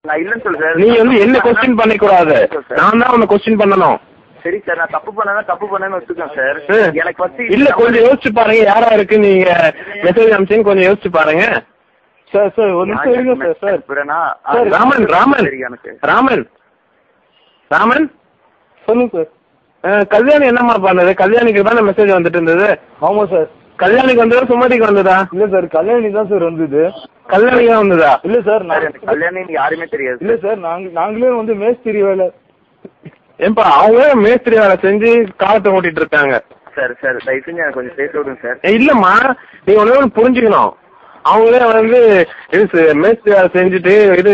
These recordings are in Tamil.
நான் இல்லன்னு சொல்றேன். நீ வந்து என்ன கொஸ்டின் பண்ண கூடாது, நான் தான் உன்னை கொஸ்டின் பண்ணணும். சரி சார், நான் தப்பு பண்ணேன்னு வச்சுக்கேன் சார். எனக்கு ஃபர்ஸ்ட் இல்ல கொஞ்சம் யோசிச்சு பாருங்க யாரா இருக்கு நீங்க மெசேஜ் அனுப்பிச்சீங்க, கொஞ்சம் யோசிச்சு பாருங்க. சார் சார் ஒரு நிமிஷம் இருங்க சார். சார் ராமன் ராமன் ராமன் ராமன் சொல்லுங்க சார். கல்யாணி என்னம்மா பண்ணது? கல்யாணிக்கு தானே மெசேஜ் வந்துட்டு இருந்தது. ஆமா சார். கல்யாணிக்கு வந்ததா சுமதிக்கு வந்ததா? இல்ல சார் கல்யாணி தான் சார் வந்தது. கல்யாணிக்கு தான் வந்ததா? இல்ல சார் கல்யாணி யாருமே தெரியாது. இல்ல சார் நாங்களே வந்து மேஸ்திரி வேலை. ஏன்பா அவங்க மேஸ்திரி வேலை செஞ்சு காலத்தை ஓட்டிட்டு இருக்காங்க. சார் சார் தயவு செஞ்சு எனக்கு கொஞ்சம் பேச விடுங்க சார். இல்லம்மா நீ ஒண்ணு புரிஞ்சுக்கணும், அவங்களே வந்து இது மேஸ்திரி வேலை செஞ்சுட்டு இது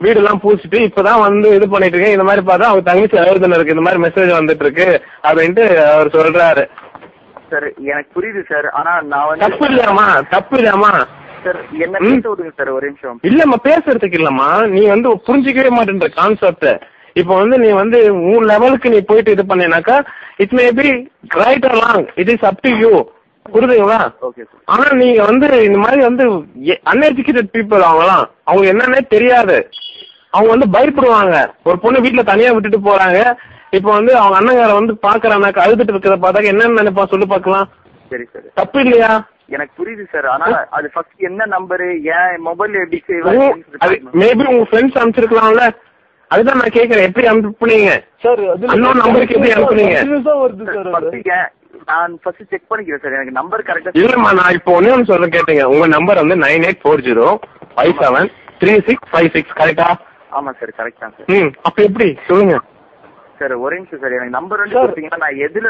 வீடு எல்லாம் பூசிட்டு இப்பதான் வந்து இது பண்ணிட்டு இருக்கேன். இந்த மாதிரி பார்த்தா அவங்க தங்கச்சி அழுதுல இருக்கு, இந்த மாதிரி மெசேஜ் வந்துட்டு இருக்கு அப்படின்ட்டு அவர் சொல்றாரு. சார் எனக்கு புரியுது சார், ஆனா நான் வந்து தப்பு இல்லையாமா சார் என்ன பேச விடுங்க சார் ஒரு நிமிஷம். இல்லம்மா பேசுறதுக்கு இல்லம்மா, நீ வந்து புரிஞ்சிக்கவே மாட்டேன்ற கான்செப்ட். இப்போ வந்து நீ வந்து உன் லெவலுக்கு நீ போயிட்டு இது பண்ணினாக்கா it may be right or wrong, it is up to you. புரியுதுங்களா? ஆனா நீங்க வந்து இந்த மாதிரி வந்து அன்எஜுகேட்டட் பீப்புள் அவங்கலாம், அவங்க என்னன்னே தெரியாது. அவங்க வந்து பயப்படுவாங்க. ஒரு பொண்ணு வீட்டுல தனியா விட்டுட்டு போறாங்க, இப்ப வந்து அவங்க அண்ணங்கார வந்து பாக்குறானாக்கா அழுதுட்டு இருக்கிறத பார்த்தாக்க என்னன்னு நினைப்பா சொல்லு பாக்கலாம். சரி சார் தப்பு இல்லையா? எனக்கு புரியுது சார், ஆனா அது ஃபர்ஸ்ட் என்ன நம்பரு ஏன் மொபைல் எப்படி மேபி உங்க ஃப்ரெண்ட்ஸ் அனுப்பிச்சிருக்கலாம்ல, அதுதான் நான் கேக்குறேன். எப்படி அனுப்புனீங்க சார்? அன்னோன் நம்பருக்கு எப்படி அனுப்புனீங்க? நான் ஃபர்ஸ்ட் செக் பண்ணிக்கிறேன் சார், எனக்கு நம்பர் கரெக்டா இல்லம்மா. நான் இப்போ ஒன்னு சொல்றேன் கேட்டீங்க. உங்க நம்பர் வந்து 9840573656 கரெக்டா? ஆமா சார் கரெக்ட் தான் சார். அப்ப எப்படி சொல்லுங்க சார்? ஒரே நிமிஷம் சார், எனக்கு நம்பர் வந்து கொடுத்தீங்கன்னா நான் எதுல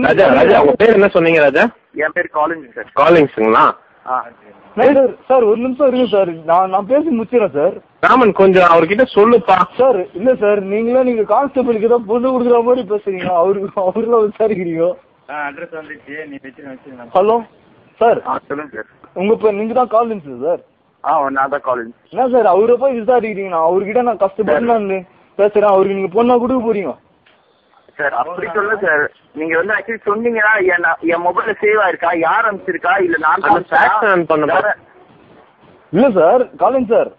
ராஜா ராஜா உங்க பேர் என்ன சொன்னீங்க ராஜா? என் பேர் காலிங்ஸ் சார். காலிங்ஸுங்களா? சார் ஒரு நிமிஷம் இருக்கு சார், நான் பேசி முடிச்சிடறேன் சார். ராமன் கொஞ்சம் அவர்கிட்ட சொல்லுப்பா. சார் இல்ல சார், நீங்க கான்ஸ்டபிளுக்கு தான் பொண்ணு கொடுக்குற மாதிரி பேசுறீங்க, அவருலாம் விசாரிக்கிறீங்க. அட்ரஸ் வந்துச்சு, நீ வச்சிருங்க. Hello sir. சொல்லுங்க சார். உங்க பேர் நீங்க தான் காலிங்ஸ் சார்? நான் தான் காலிங்ஸ். என்ன சார் அவரை போய் விசாரிக்கிறீங்க? அவர்கிட்ட நான் கஷ்டப்பட்டு நான் பேசுறேன், அவருக்கு நீங்க பொண்ணா கொடுக்க போறீங்க சார்? அப்படி சொல்ல சார், நீங்க வந்து ஆக்சுவலி சொன்னீங்கன்னா என் மொபைல்ல சேவ் ஆயிருக்கா, யார் அனுப்பிச்சிருக்கா, இல்ல நான் இல்ல சார். காலிங் சார்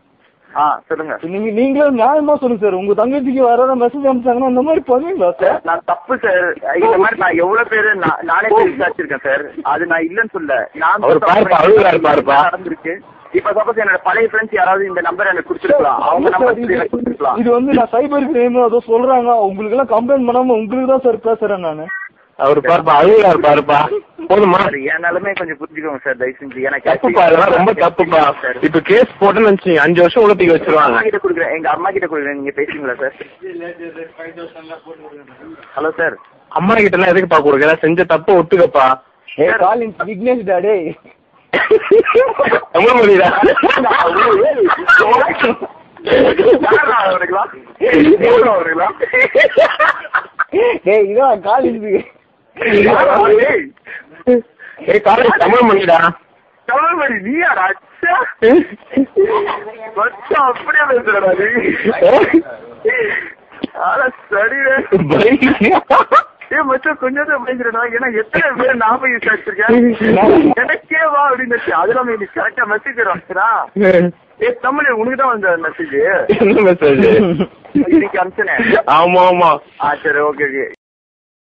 சொல்லுங்க. நீங்களே நியாயமா சொல்லுங்க சார். உங்க தங்கச்சிக்கு வேற மெசேஜ் அனுப்பிச்சாங்கன்னா இந்த மாதிரி பண்ணுவீங்களா சார்? நான் தப்பு சார், இந்த மாதிரி நான் எவ்வளவு பேரு நானே விசாரிச்சிருக்கேன் சார், அது நான் இல்லன்னு சொல்ல. நான் நடந்திருக்கு. இப்ப சப்போஸ் என்னோட பழைய ஃப்ரெண்ட்ஸ் யாராவது இந்த நம்பர் எனக்கு கொடுத்துருக்கலாம், அவங்க நம்பர் கொடுத்துருக்கலாம். இது வந்து நான் சைபர் கிரைம் அதோ சொல்றாங்க, உங்களுக்கு எல்லாம் கம்ப்ளைண்ட் பண்ணாம உங்களுக்கு தான் சார் பேசுறேன் நானு. அவரு பாருப்பா அழுகுறாரு பாருப்பா. போதுமா? என் நிலைமை கொஞ்சம் புரிஞ்சுக்கோங்க சார் தயவு செஞ்சு. எனக்கு தப்புப்பா, அதெல்லாம் ரொம்ப தப்புப்பா. இப்ப கேஸ் போட்டுன்னு நினைச்சீங்க 5 வருஷம் உலகத்துக்கு வச்சிருவாங்க. கிட்ட கொடுக்குறேன், எங்க அம்மா கிட்ட கொடுக்குறேன், நீங்க பேசுங்களா சார்? Hello sir. அம்மா கிட்ட எல்லாம் எதுக்குப்பா கொடுக்குற? செஞ்ச தப்பு ஒத்துக்கப்பா. விக்னேஷ் டாடே முடியுதா? இதான் காலேஜ் காலேஜ் தமிழ் மணிடா. தமிழ் மணி நீயாடா? அப்படியே பேசுறடா நீ. மச்சம் கொஞ்சம் பயந்துடா, ஏன்னா எத்தனை பேர் நாம விசாரிச்சிருக்கேன் எனக்கே வா அப்படின்னு அதெல்லாம் நீ கரெக்டா மெசேஜ் வச்சுரா. தமிழ் உனக்கு தான் வந்த மெசேஜ். என்ன மெசேஜ்? இன்னைக்கு அனுப்பிச்சேன். ஆமா ஆமா. சரி ஓகே ஓகே.